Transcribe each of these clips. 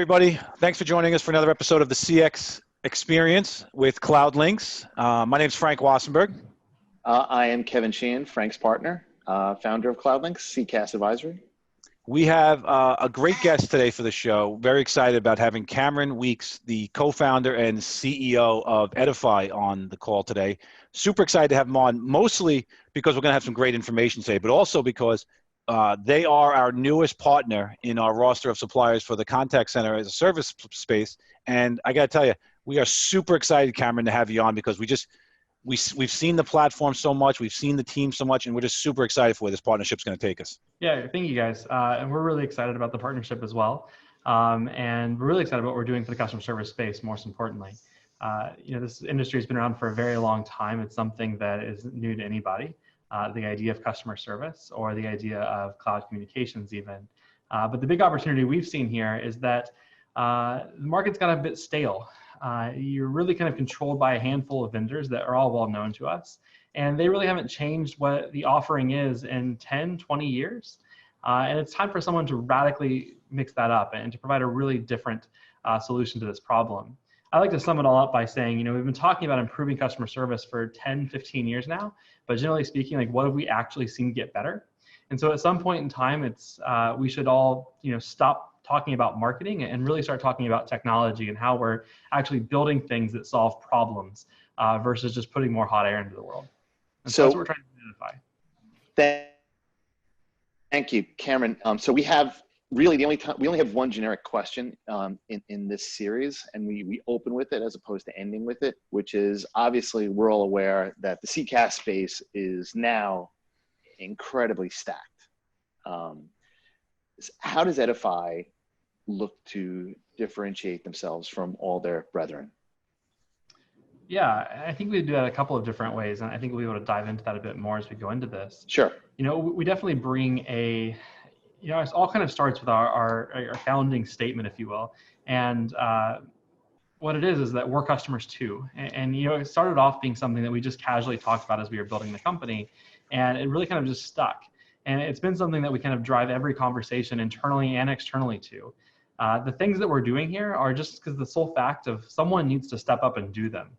everybody. Thanks for joining us for another episode of the CX Experience with Cloudlinx. My name is Frank Wassenberg. I am Kevin Sheehan, Frank's partner, founder of Cloudlinx, CCaaS Advisory. We have a great guest today for the show. Very excited about having Cameron Weeks, the co-founder and CEO of Edify, on the call today. Super excited to have him on, mostly because we're going to have some great information today, but also because they are our newest partner in our roster of suppliers for the contact center as a service space. And I got to tell you, we are super excited, Cameron, to have you on because we've seen the platform so much, we've seen the team so much, and we're just super excited for where this partnership's going to take us. Yeah, thank you guys. And we're really excited about the partnership as well. And we're really excited about what we're doing for the customer service space, most importantly. This industry has been around for a very long time. It's something that is new to anybody. The idea of customer service or the idea of cloud communications even. But the big opportunity we've seen here is that the market's got a bit stale. You're really kind of controlled by a handful of vendors that are all well known to us. And they really haven't changed what the offering is in 10, 20 years. And it's time for someone to radically mix that up and to provide a really different solution to this problem. I like to sum it all up by saying, we've been talking about improving customer service for 10, 15 years now, but generally speaking, like, what have we actually seen get better? And so at some point in time, we should all, stop talking about marketing and really start talking about technology and how we're actually building things that solve problems versus just putting more hot air into the world. And so that's what we're trying to identify. Thank you, Cameron. So we have really we only have one generic question in this series, and we open with it as opposed to ending with it, which is, obviously we're all aware that the CCaaS space is now incredibly stacked. How does Edify look to differentiate themselves from all their brethren? Yeah, I think we do that a couple of different ways, and I think we'll be able to dive into that a bit more as we go into this. Sure. We definitely bring it all kind of starts with our founding statement, if you will. And what it is that we're customers too. And it started off being something that we just casually talked about as we were building the company. And it really kind of just stuck. And it's been something that we kind of drive every conversation internally and externally to. The things that we're doing here are just because the sole fact of someone needs to step up and do them.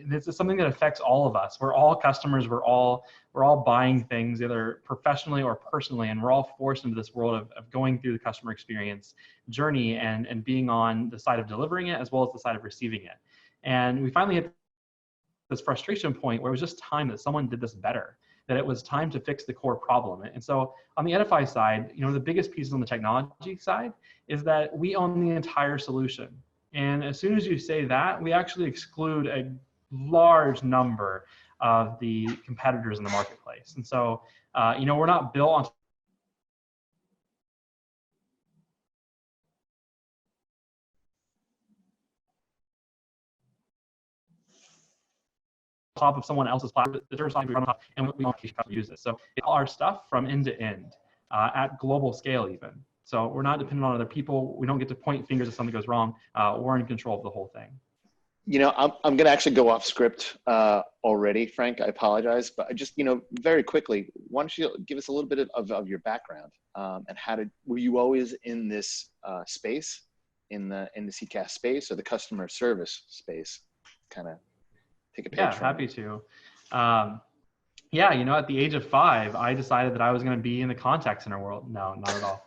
This is something that affects all of us. We're all customers. We're all buying things either professionally or personally, and we're all forced into this world of going through the customer experience journey and being on the side of delivering it as well as the side of receiving it. And we finally hit this frustration point where it was just time that someone did this better, that it was time to fix the core problem. And so on the Edify side, the biggest piece on the technology side is that we own the entire solution. And as soon as you say that, we actually exclude a large number of the competitors in the marketplace. And so, we're not built on top of someone else's platform, and we want to use this. So it's all our stuff from end to end at global scale even. So we're not dependent on other people. We don't get to point fingers if something goes wrong. We're in control of the whole thing. I'm going to actually go off script already, Frank. I apologize, but just, very quickly, why don't you give us a little bit of your background and were you always in this space, in the CCaaS space or the customer service space? Kind of take a page. Yeah, happy to. At the age of 5, I decided that I was going to be in the contact center world. No, not at all.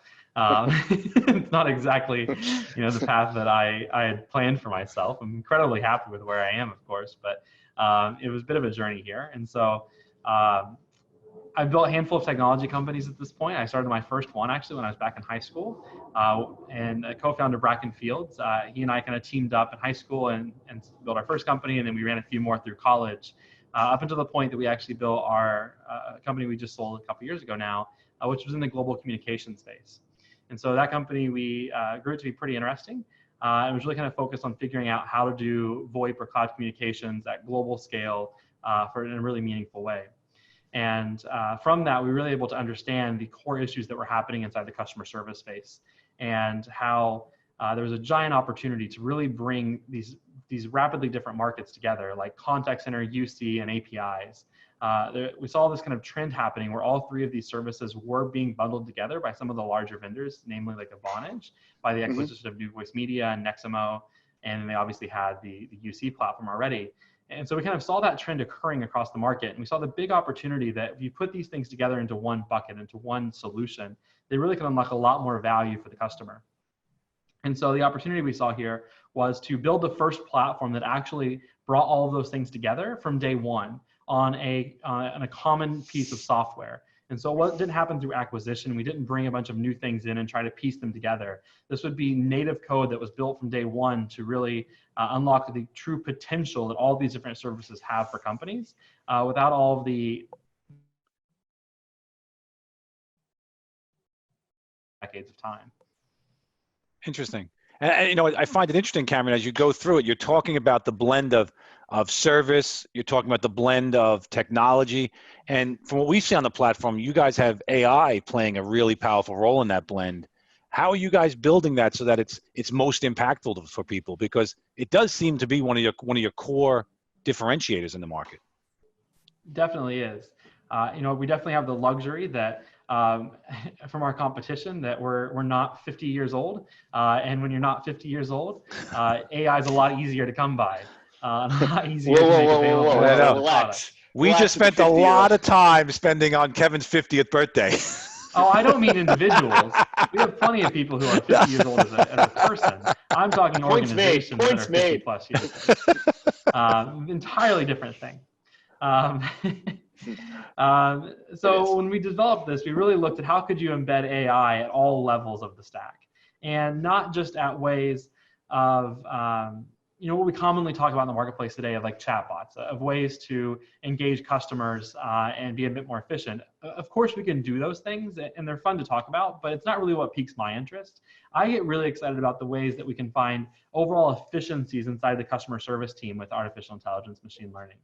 It's not exactly, the path that I had planned for myself. I'm incredibly happy with where I am, of course, but it was a bit of a journey here. And so I've built a handful of technology companies at this point. I started my first one actually when I was back in high school, and a co-founder, Bracken Fields, he and I kind of teamed up in high school and built our first company, and then we ran a few more through college, up until the point that we actually built our company we just sold a couple years ago now, which was in the global communication space. And so that company, we grew it to be pretty interesting. It was really kind of focused on figuring out how to do VoIP or cloud communications at global scale in a really meaningful way. And from that, we were really able to understand the core issues that were happening inside the customer service space and how there was a giant opportunity to really bring these rapidly different markets together, like contact center, UC, and APIs, we saw this kind of trend happening where all three of these services were being bundled together by some of the larger vendors, namely like Vonage, by the acquisition of New Voice Media and Neximo, and they obviously had the UC platform already. And so we kind of saw that trend occurring across the market, and we saw the big opportunity that if you put these things together into one bucket, into one solution, they really can unlock a lot more value for the customer. And so the opportunity we saw here was to build the first platform that actually brought all of those things together from day one on a common piece of software. And so what didn't happen through acquisition, we didn't bring a bunch of new things in and try to piece them together. This would be native code that was built from day one to really unlock the true potential that all these different services have for companies without all of the decades of time. Interesting. And you know, I find it interesting, Cameron, as you go through it, you're talking about the blend of service, you're talking about the blend of technology. And from what we see on the platform, you guys have AI playing a really powerful role in that blend. How are you guys building that so that it's most impactful for people? Because it does seem to be one of your core differentiators in the market. Definitely is. You know, we definitely have the luxury that from our competition that we're not 50 years old. And when you're not 50 years old, AI is a lot easier to come by. A lot easier to make available. Relax. We just spent a lot of time spending on Kevin's 50th birthday. Oh, I don't mean individuals. We have plenty of people who are 50 years old as a person. I'm talking organizations that are 50 plus years old. Entirely different thing. So when we developed this, we really looked at how could you embed AI at all levels of the stack, and not just at ways of you know, what we commonly talk about in the marketplace today of like chatbots, of ways to engage customers and be a bit more efficient. Of course, we can do those things and they're fun to talk about, but it's not really what piques my interest. I get really excited about the ways that we can find overall efficiencies inside the customer service team with artificial intelligence, machine learning.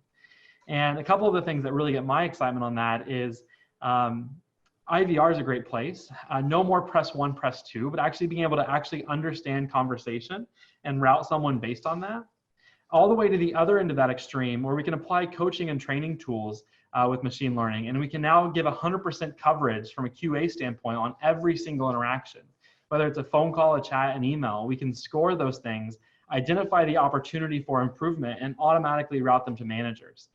And a couple of the things that really get my excitement on that is IVR is a great place. No more press one, press two, but actually being able to actually understand conversation and route someone based on that. All the way to the other end of that extreme where we can apply coaching and training tools with machine learning. And we can now give 100% coverage from a QA standpoint on every single interaction. Whether it's a phone call, a chat, an email, we can score those things, identify the opportunity for improvement, and automatically route them to managers.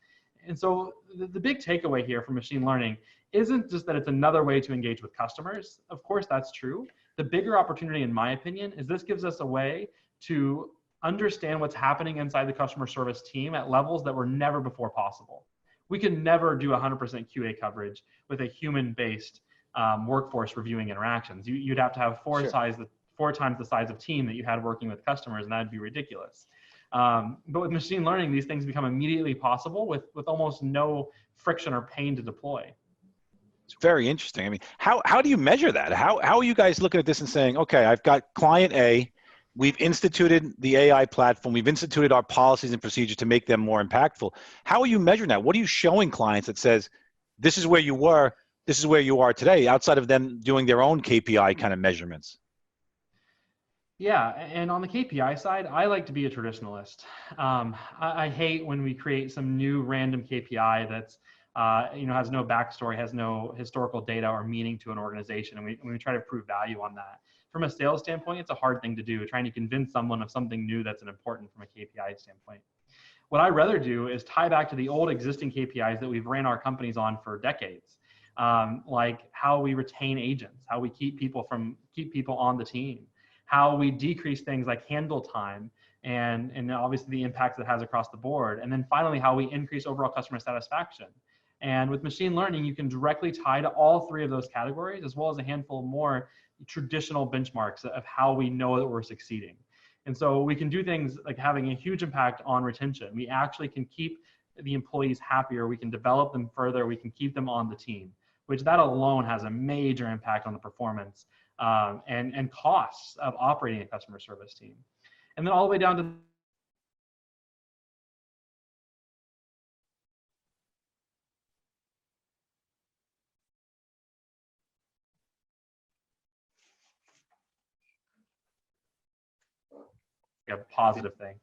And so the big takeaway here from machine learning isn't just that it's another way to engage with customers. Of course, that's true. The bigger opportunity, in my opinion, is this gives us a way to understand what's happening inside the customer service team at levels that were never before possible. We could never do 100% QA coverage with a human-based workforce reviewing interactions. You'd have to have four times the size of team that you had working with customers, and that'd be ridiculous. But with machine learning, these things become immediately possible with almost no friction or pain to deploy. It's very interesting. I mean, how do you measure that? How are you guys looking at this and saying, okay, I've got client A, we've instituted the AI platform, we've instituted our policies and procedures to make them more impactful. How are you measuring that? What are you showing clients that says, this is where you were, this is where you are today, outside of them doing their own KPI kind of measurements? Yeah, and on the KPI side, I like to be a traditionalist. I hate when we create some new random KPI that's you know, has no backstory, has no historical data or meaning to an organization, and we try to prove value on that. From a sales standpoint, it's a hard thing to do, trying to convince someone of something new that's important from a KPI standpoint. What I'd rather do is tie back to the old existing KPIs that we've ran our companies on for decades, like how we retain agents, how we keep people on the team, how we decrease things like handle time, and obviously the impacts it has across the board. And then finally, how we increase overall customer satisfaction. And with machine learning, you can directly tie to all three of those categories, as well as a handful more traditional benchmarks of how we know that we're succeeding. And so we can do things like having a huge impact on retention. We actually can keep the employees happier. We can develop them further. We can keep them on the team, which that alone has a major impact on the performance and costs of operating a customer service team. And then all the way down to a positive thing.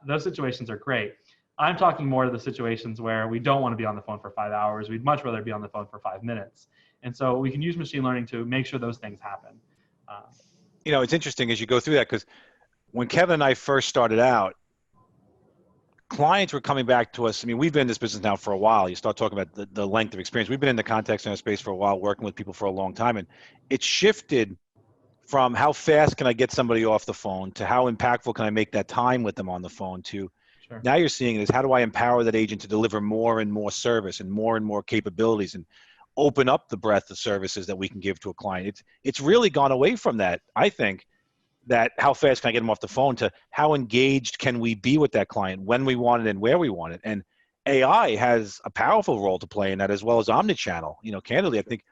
Those situations are great. I'm talking more to the situations where we don't want to be on the phone for 5 hours. We'd much rather be on the phone for 5 minutes. And so we can use machine learning to make sure those things happen. It's interesting as you go through that, because when Kevin and I first started out, clients were coming back to us. I mean, we've been in this business now for a while. You start talking about the length of experience. We've been in the contact center space for a while, working with people for a long time. And it shifted from how fast can I get somebody off the phone to how impactful can I make that time with them on the phone to Sure. Now you're seeing it as how do I empower that agent to deliver more and more service and more capabilities and open up the breadth of services that we can give to a client. It's really gone away from that, I think, that how fast can I get them off the phone to how engaged can we be with that client when we want it and where we want it. And AI has a powerful role to play in that, as well as omnichannel. Candidly, I think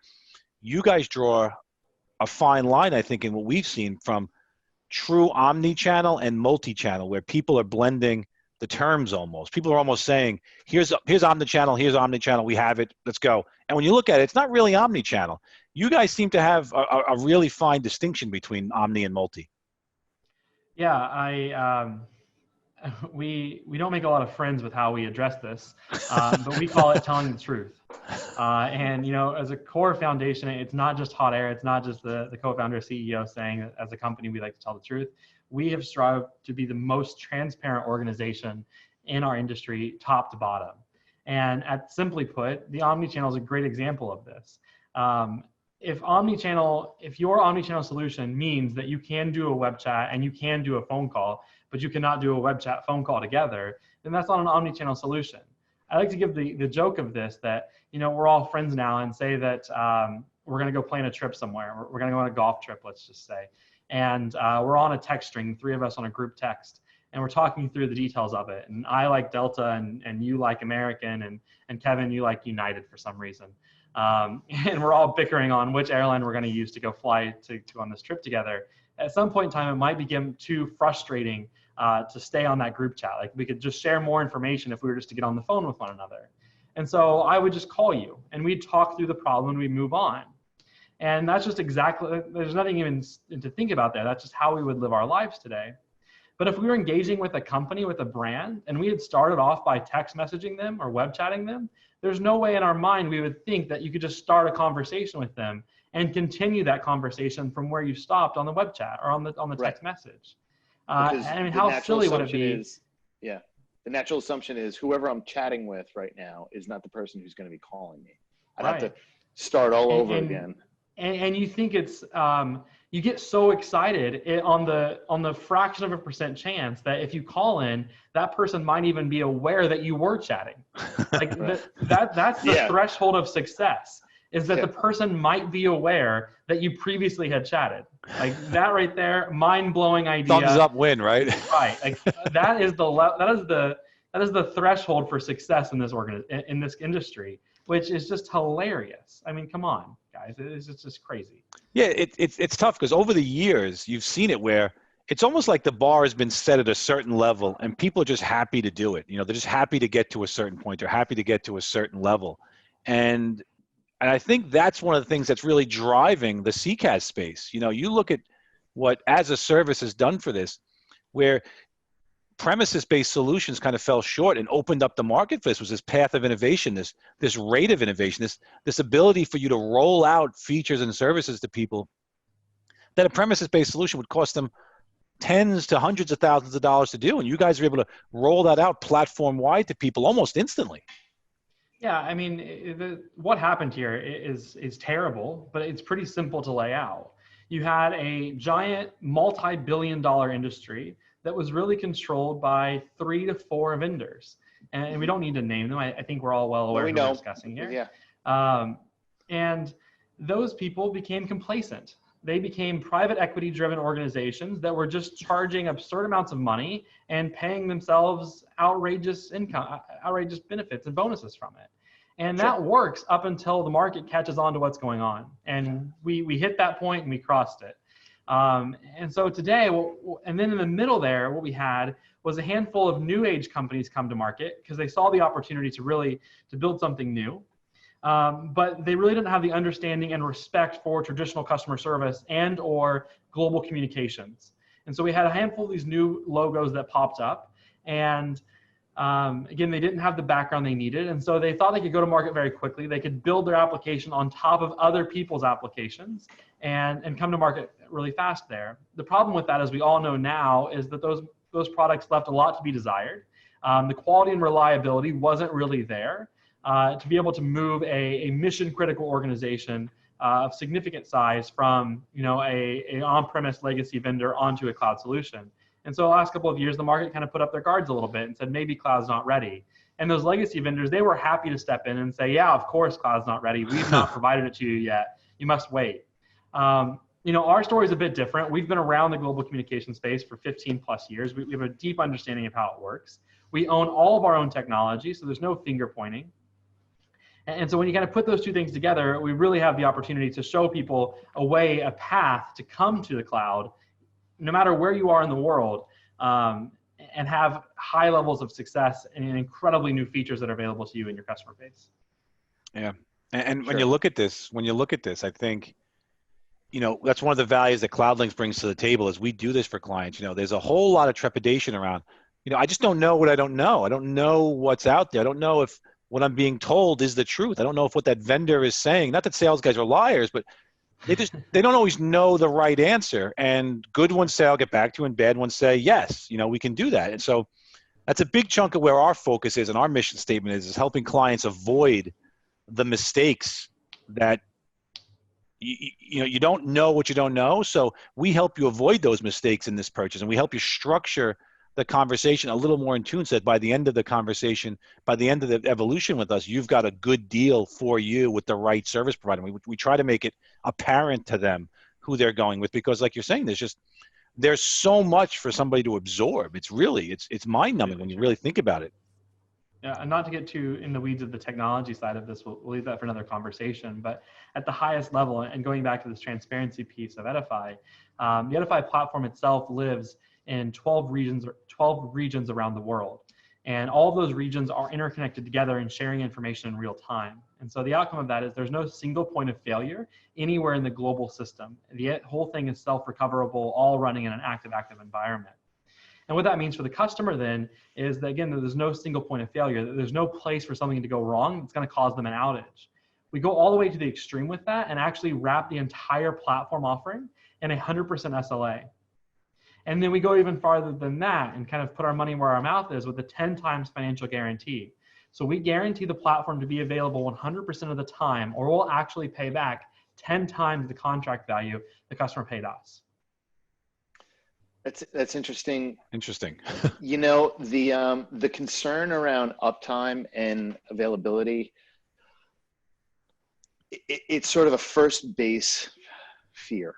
you guys draw a fine line, I think, in what we've seen from true omnichannel and multi-channel, where people are blending the terms almost. People are almost saying, here's omnichannel, we have it, let's go. And when you look at it, it's not really omnichannel. You guys seem to have a really fine distinction between omni and multi. Yeah, we don't make a lot of friends with how we address this, but we call it telling the truth. And as a core foundation, it's not just hot air. It's not just the co-founder, CEO saying that as a company we like to tell the truth. We have strived to be the most transparent organization in our industry, top to bottom. And simply put, the omnichannel is a great example of this. If your omnichannel solution means that you can do a web chat and you can do a phone call, but you cannot do a web chat phone call together, then that's not an omnichannel solution. I like to give the joke of this that, we're all friends now and say that we're going to go plan a trip somewhere. We're going to go on a golf trip, let's just say. And we're on a text string, 3 of us on a group text, and we're talking through the details of it. And I like Delta and you like American and Kevin, you like United for some reason. And we're all bickering on which airline we're going to use to go fly to on this trip together. At some point in time, it might become too frustrating to stay on that group chat. Like, we could just share more information if we were just to get on the phone with one another. And so I would just call you and we'd talk through the problem and we'd move on. And that's just exactly, there's nothing even to think about there. That's just how we would live our lives today. But if we were engaging with a company, with a brand, and we had started off by text messaging them or web chatting them, there's no way in our mind we would think that you could just start a conversation with them and continue that conversation from where you stopped on the web chat or on the text message. I mean, how silly would it be? The natural assumption is whoever I'm chatting with right now is not the person who's going to be calling me. I'd have to start all over again. And you think it's you get so excited on the fraction of a percent chance that if you call in, that person might even be aware that you were chatting. Like that's the threshold of success, is that the person might be aware that you previously had chatted. Like that right there, mind-blowing idea. Thumbs up win, right? Right. Like that is the threshold for success in this industry, which is just hilarious. I mean, come on, guys, it's just crazy. Yeah, it's tough because over the years you've seen it where it's almost like the bar has been set at a certain level and people are just happy to do it. They're just happy to get to a certain point. They're happy to get to a certain level. And I think that's one of the things that's really driving the CCaaS space. You look at what as a service has done for this, where premises-based solutions kind of fell short and opened up the market for this, was this path of innovation, this rate of innovation, this ability for you to roll out features and services to people that a premises-based solution would cost them tens to hundreds of thousands of dollars to do. And you guys are able to roll that out platform-wide to people almost instantly. Yeah, I mean, what happened here is terrible, but it's pretty simple to lay out. You had a giant multi-billion-dollar industry that was really controlled by 3 to 4 vendors. And we don't need to name them. I think we're all well aware of what we're discussing here. Yeah. And those people became complacent. They became private equity driven organizations that were just charging absurd amounts of money and paying themselves outrageous benefits and bonuses from it. And that works up until the market catches on to what's going on. And we hit that point and we crossed it. And so today, and then in the middle there, what we had was a handful of new age companies come to market because they saw the opportunity to build something new. But they really didn't have the understanding and respect for traditional customer service and or global communications. And so we had a handful of these new logos that popped up, and again, they didn't have the background they needed. And so they thought they could go to market very quickly. They could build their application on top of other people's applications and come to market really fast there. The problem with that, as we all know now, is that those products left a lot to be desired. The quality and reliability wasn't really there to be able to move a mission critical organization of significant size from a on-premise legacy vendor onto a cloud solution. And so the last couple of years, the market kind of put up their guards a little bit and said, maybe cloud's not ready. And those legacy vendors, they were happy to step in and say, yeah, of course, cloud's not ready. We've not provided it to you yet. You must wait. Our story is a bit different. We've been around the global communication space for 15 plus years. We have a deep understanding of how it works. We own all of our own technology, so there's no finger pointing. And so when you kind of put those two things together, we really have the opportunity to show people a path to come to the cloud, no matter where you are in the world, and have high levels of success and incredibly new features that are available to you and your customer base. Yeah, and when you look at this, I think, that's one of the values that Cloudlinx brings to the table is we do this for clients. There's a whole lot of trepidation around, I just don't know what I don't know. I don't know what's out there. I don't know if what I'm being told is the truth. I don't know if what that vendor is saying, not that sales guys are liars, but they don't always know the right answer. And good ones say, I'll get back to you, and bad ones say, yes, we can do that. And so that's a big chunk of where our focus is and our mission statement is helping clients avoid the mistakes that you don't know what you don't know. So we help you avoid those mistakes in this purchase, and we help you structure the conversation a little more in tune, so that by the end of the conversation, by the end of the evolution with us, you've got a good deal for you with the right service provider. We try to make it apparent to them who they're going with, because like you're saying, there's so much for somebody to absorb. It's mind numbing when you really think about it. Yeah, and not to get too in the weeds of the technology side of this, we'll leave that for another conversation. But at the highest level, and going back to this transparency piece of Edify, the Edify platform itself lives in 12 regions around the world. And all of those regions are interconnected together and sharing information in real time. And so the outcome of that is there's no single point of failure anywhere in the global system. The whole thing is self-recoverable, all running in an active environment. And what that means for the customer then is that, again, there's no single point of failure. There's no place for something to go wrong that's going to cause them an outage. We go all the way to the extreme with that and actually wrap the entire platform offering in 100% SLA. And then we go even farther than that and kind of put our money where our mouth is with a 10 times financial guarantee. So we guarantee the platform to be available 100% of the time, or we'll actually pay back 10 times the contract value the customer paid us. That's interesting. Interesting. The concern around uptime and availability, it's sort of a first base fear.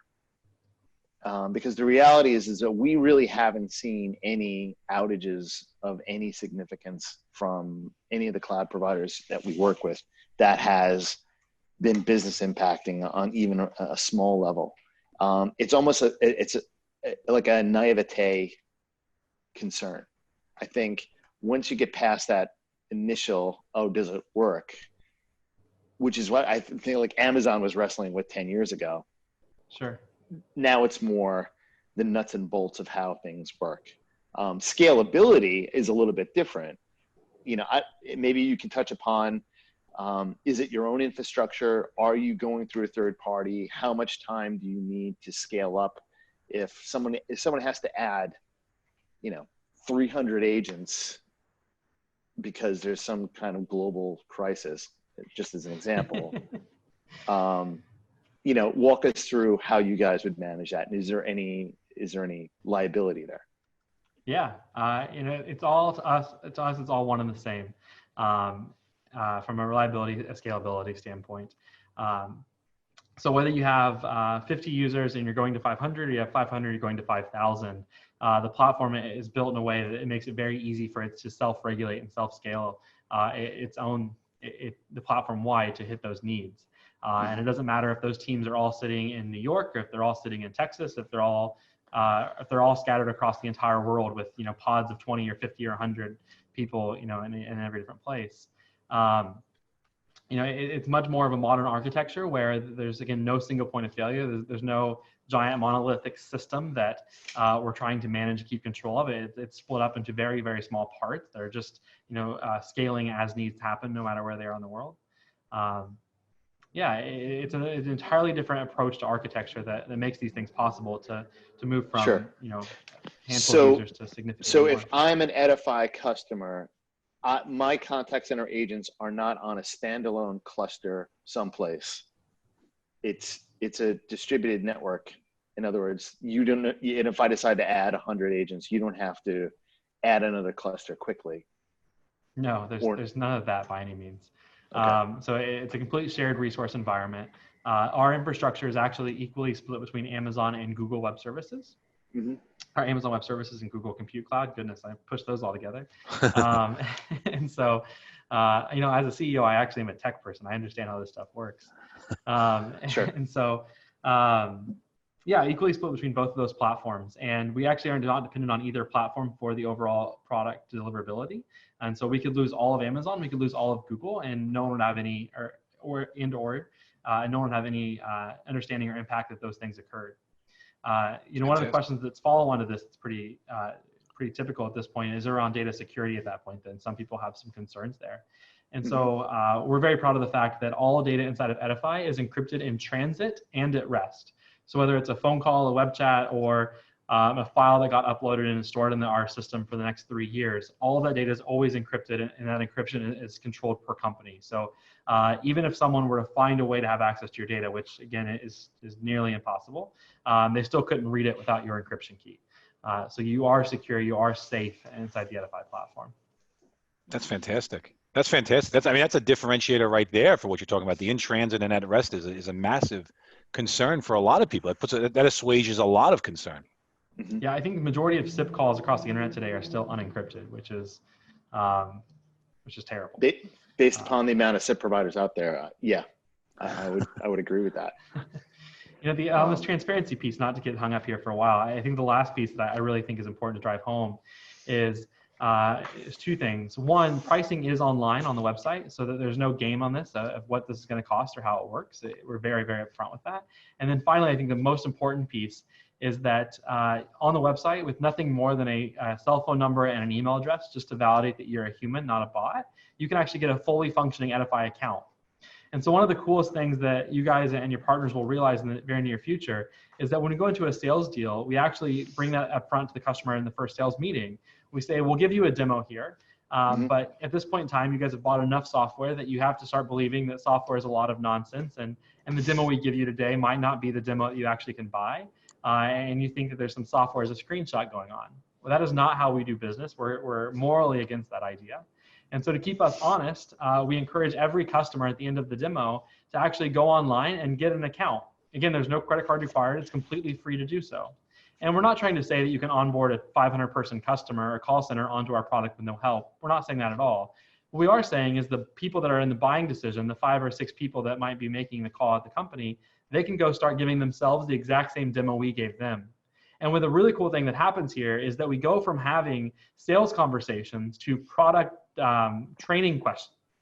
Because the reality is that we really haven't seen any outages of any significance from any of the cloud providers that we work with that has been business impacting on even a small level. It's almost like a naivete concern. I think once you get past that initial, oh, does it work? Which is what I think like Amazon was wrestling with 10 years ago. Sure. Now it's more the nuts and bolts of how things work. Scalability is a little bit different. Maybe you can touch upon, is it your own infrastructure? Are you going through a third party? How much time do you need to scale up? If someone has to add, 300 agents because there's some kind of global crisis, just as an example, walk us through how you guys would manage that. And is there any liability there? Yeah, it's all to us. It's all one and the same from a reliability, a scalability standpoint. So whether you have 50 users and you're going to 500, or you have 500, you're going to 5,000, the platform is built in a way that it makes it very easy for it to self-regulate and self-scale the platform wide to hit those needs. And it doesn't matter if those teams are all sitting in New York, or if they're all sitting in Texas, if they're all scattered across the entire world with pods of 20 or 50 or 100 people in every different place. it's much more of a modern architecture where there's, again, no single point of failure. There's no giant monolithic system that we're trying to manage and keep control of. It's split up into very, very small parts that are just, scaling as needs to happen, no matter where they are in the world. It's an entirely different approach to architecture that makes these things possible to move from, Sure. handful of users to significantly So more. if I'm an Edify customer, my contact center agents are not on a standalone cluster someplace. It's a distributed network. In other words, and if I decide to add 100 agents, you don't have to add another cluster quickly. No, there's none of that by any means. Okay. So it's a complete shared resource environment. Our infrastructure is actually equally split between Amazon and Google Web Services. Mm-hmm. Our Amazon Web Services and Google Compute Cloud. Goodness, I pushed those all together. And so, as a CEO, I actually am a tech person. I understand how this stuff works. Sure. And so, equally split between both of those platforms. And we actually are not dependent on either platform for the overall product deliverability. And so we could lose all of Amazon, we could lose all of Google, and no one would have any, no one would have any understanding or impact that those things occurred. One of the questions that's follow on to this, it's pretty typical at this point, is around data security at that point. Then some people have some concerns there. And so we're very proud of the fact that all data inside of Edify is encrypted in transit and at rest. So whether it's a phone call, a web chat, or a file that got uploaded and stored in our system for the next 3 years, all of that data is always encrypted, and that encryption is controlled per company. So even if someone were to find a way to have access to your data, which again is nearly impossible, they still couldn't read it without your encryption key. So you are secure, you are safe inside the Edify platform. That's fantastic. That's fantastic. That's a differentiator right there for what you're talking about. The in transit and at rest is a massive concern for a lot of people. That assuages a lot of concern. Mm-hmm. Yeah, I think the majority of SIP calls across the internet today are still unencrypted, which is terrible. Based upon the amount of SIP providers out there, I would agree with that. This transparency piece, not to get hung up here for a while, I think the last piece that I really think is important to drive home is two things. One, pricing is online on the website, so that there's no game on this of what this is going to cost or how it works. We're very, very upfront with that. And then finally, I think the most important piece is that on the website, with nothing more than a cell phone number and an email address, just to validate that you're a human, not a bot, you can actually get a fully functioning Edify account. And so one of the coolest things that you guys and your partners will realize in the very near future is that when we go into a sales deal, we actually bring that up front to the customer in the first sales meeting. We say, we'll give you a demo here, but at this point in time, you guys have bought enough software that you have to start believing that software is a lot of nonsense, and the demo we give you today might not be the demo that you actually can buy, and you think that there's some software as a screenshot going on. Well, that is not how we do business. We're morally against that idea. And so to keep us honest, we encourage every customer at the end of the demo to actually go online and get an account. Again, there's no credit card required. It's completely free to do so. And we're not trying to say that you can onboard a 500-person customer or call center onto our product with no help. We're not saying that at all. What we are saying is the people that are in the buying decision, the 5 or 6 people that might be making the call at the company, they can go start giving themselves the exact same demo we gave them. And with a really cool thing that happens here is that we go from having sales conversations to product training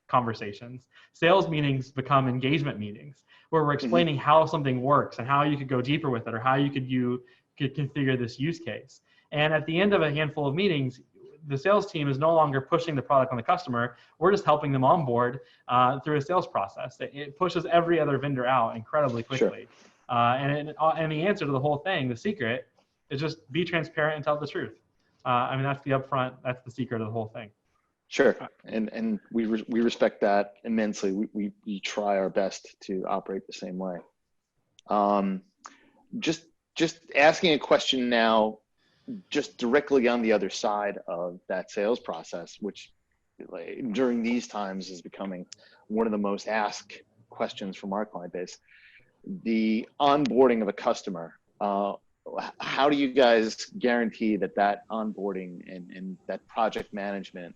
conversations. Sales meetings become engagement meetings where we're explaining how something works and how you could go deeper with it, or how you could configure this use case. And at the end of a handful of meetings, the sales team is no longer pushing the product on the customer. We're just helping them onboard through a sales process. It pushes every other vendor out incredibly quickly. Sure. And the answer to the whole thing, the secret, is just be transparent and tell the truth. That's the upfront, that's the secret of the whole thing. Sure, and we respect that immensely. We try our best to operate the same way. Just asking a question now, just directly on the other side of that sales process, which during these times is becoming one of the most asked questions from our client base. The onboarding of a customer. How do you guys guarantee that onboarding and that project management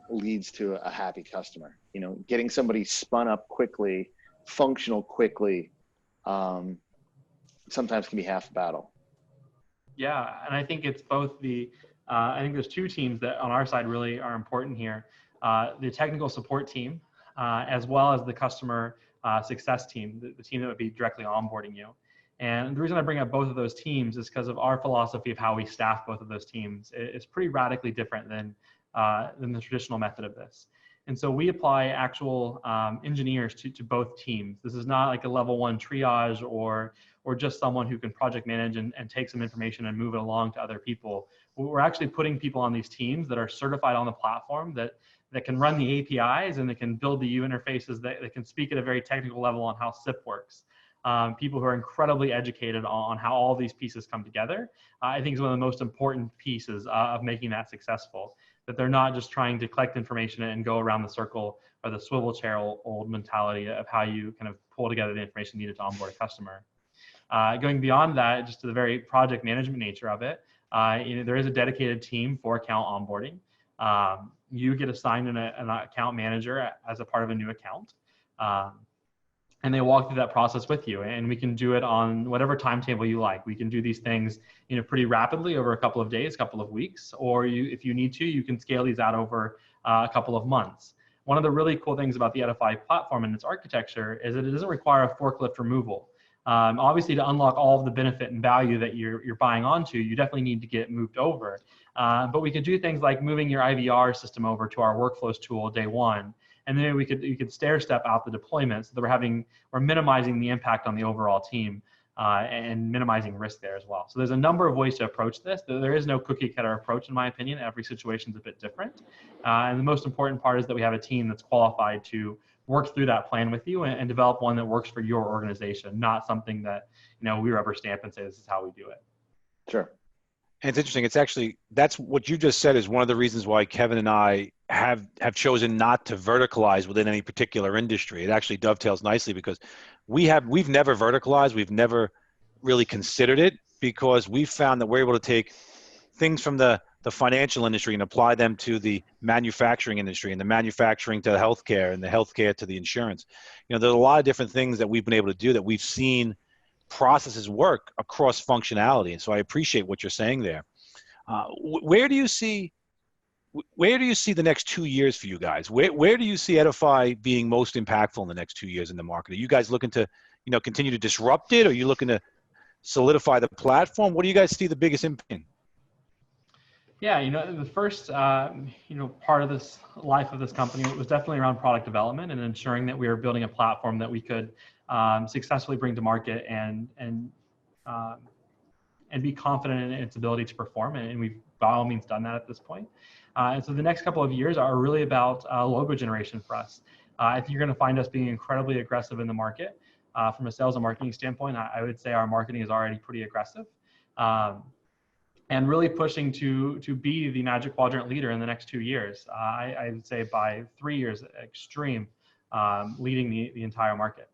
leads to a happy customer? Getting somebody spun up quickly, functional quickly, sometimes can be half the battle. Yeah, and I think it's both I think there's 2 teams that on our side really are important here. The technical support team, as well as the customer success team, the team that would be directly onboarding you. And the reason I bring up both of those teams is because of our philosophy of how we staff both of those teams. It's pretty radically different than the traditional method of this. And so we apply actual engineers to both teams. This is not like a level 1 triage or just someone who can project manage and take some information and move it along to other people. We're actually putting people on these teams that are certified on the platform, that can run the APIs and that can build the U interfaces, that can speak at a very technical level on how SIP works. People who are incredibly educated on how all these pieces come together, I think is one of the most important pieces of making that successful. That they're not just trying to collect information and go around the circle or the swivel chair old mentality of how you kind of pull together the information needed to onboard a customer. Going beyond that, just to the very project management nature of it, there is a dedicated team for account onboarding. You get assigned an account manager as a part of a new account. And they walk through that process with you, and we can do it on whatever timetable you like. We can do these things, pretty rapidly over a couple of days, couple of weeks, or if you need to, you can scale these out over a couple of months. One of the really cool things about the Edify platform and its architecture is that it doesn't require a forklift removal. Obviously, to unlock all of the benefit and value that you're buying onto, you definitely need to get moved over. But we could do things like moving your IVR system over to our workflows tool day one. And then you could stair step out the deployment so that we're minimizing the impact on the overall team and minimizing risk there as well. So there's a number of ways to approach this. There is no cookie cutter approach, in my opinion. Every situation is a bit different. And the most important part is that we have a team that's qualified to work through that plan with you and develop one that works for your organization, not something that we rubber stamp and say this is how we do it. Sure. And it's interesting. It's actually, that's what you just said is one of the reasons why Kevin and I have chosen not to verticalize within any particular industry. It actually dovetails nicely because we've never verticalized. We've never really considered it because we've found that we're able to take things from the financial industry and apply them to the manufacturing industry, and the manufacturing to the healthcare, and the healthcare to the insurance. There's a lot of different things that we've been able to do that we've seen processes work across functionality. And so I appreciate what you're saying there. Where do you see the next 2 years for you guys? Where do you see Edify being most impactful in the next 2 years in the market? Are you guys looking to, continue to disrupt it? Or are you looking to solidify the platform? What do you guys see the biggest impact? Yeah, the first, part of this life of this company was definitely around product development and ensuring that we were building a platform that we could successfully bring to market and be confident in its ability to perform. And we've by all means done that at this point. And so the next couple of years are really about logo generation for us. I think you're going to find us being incredibly aggressive in the market. From a sales and marketing standpoint, I would say our marketing is already pretty aggressive. And really pushing to be the Magic Quadrant leader in the next 2 years. I would say by 3 years, extreme, leading the entire market.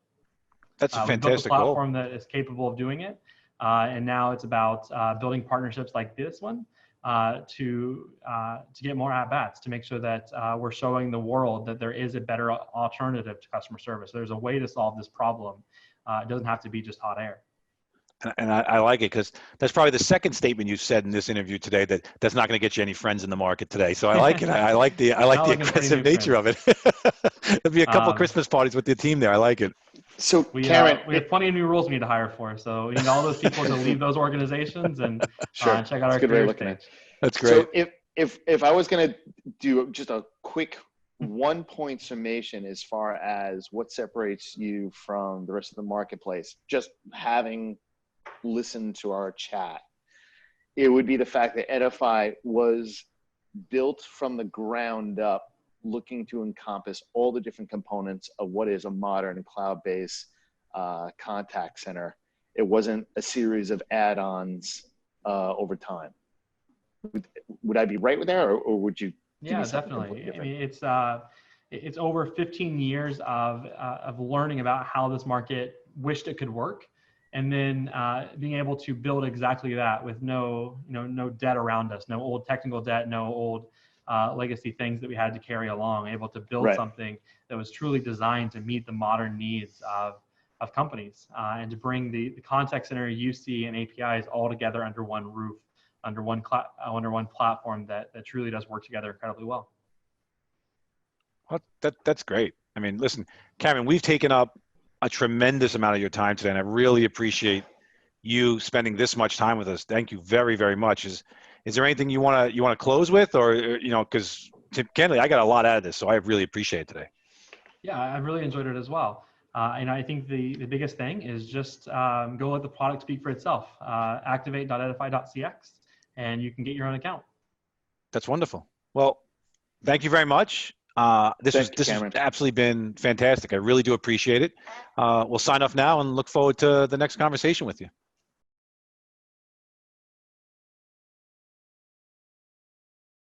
That's a fantastic we built a platform that is capable of doing it. And now it's about building partnerships like this one to get more at-bats, to make sure that we're showing the world that there is a better alternative to customer service. There's a way to solve this problem. It doesn't have to be just hot air. And I like it because that's probably the second statement you've said in this interview today that's not going to get you any friends in the market today. So I like it. I like the aggressive nature of it. There'll be a couple of Christmas parties with the team there. I like it. So Cameron, we have plenty of new rules we need to hire for. So we need all those people to leave those organizations and sure. Check out our good way career of looking page. at it. That's great. So if I was going to do just a quick 1-point summation as far as what separates you from the rest of the marketplace, just having listened to our chat, it would be the fact that Edify was built from the ground up, looking to encompass all the different components of what is a modern cloud-based contact center. It wasn't a series of add-ons over time. Would I be right with that, or would you? Yeah, definitely. I mean, it's over 15 years of learning about how this market wished it could work, and then being able to build exactly that with no debt around us, no old technical debt, no old legacy things that we had to carry along. Able to build something that was truly designed to meet the modern needs of companies, and to bring the contact center, UC, and APIs all together under one roof, under one platform that truly does work together incredibly well. Well, that's great. I mean, listen, Cameron, we've taken up a tremendous amount of your time today, and I really appreciate you spending this much time with us. Thank you very, very much. Is there anything you want to close with, or because candidly, I got a lot out of this, so I really appreciate it today. Yeah, I really enjoyed it as well. And I think the biggest thing is just go let the product speak for itself. Activate.edify.cx, and you can get your own account. That's wonderful. Well, thank you very much. This has absolutely been fantastic. I really do appreciate it. We'll sign off now and look forward to the next conversation with you.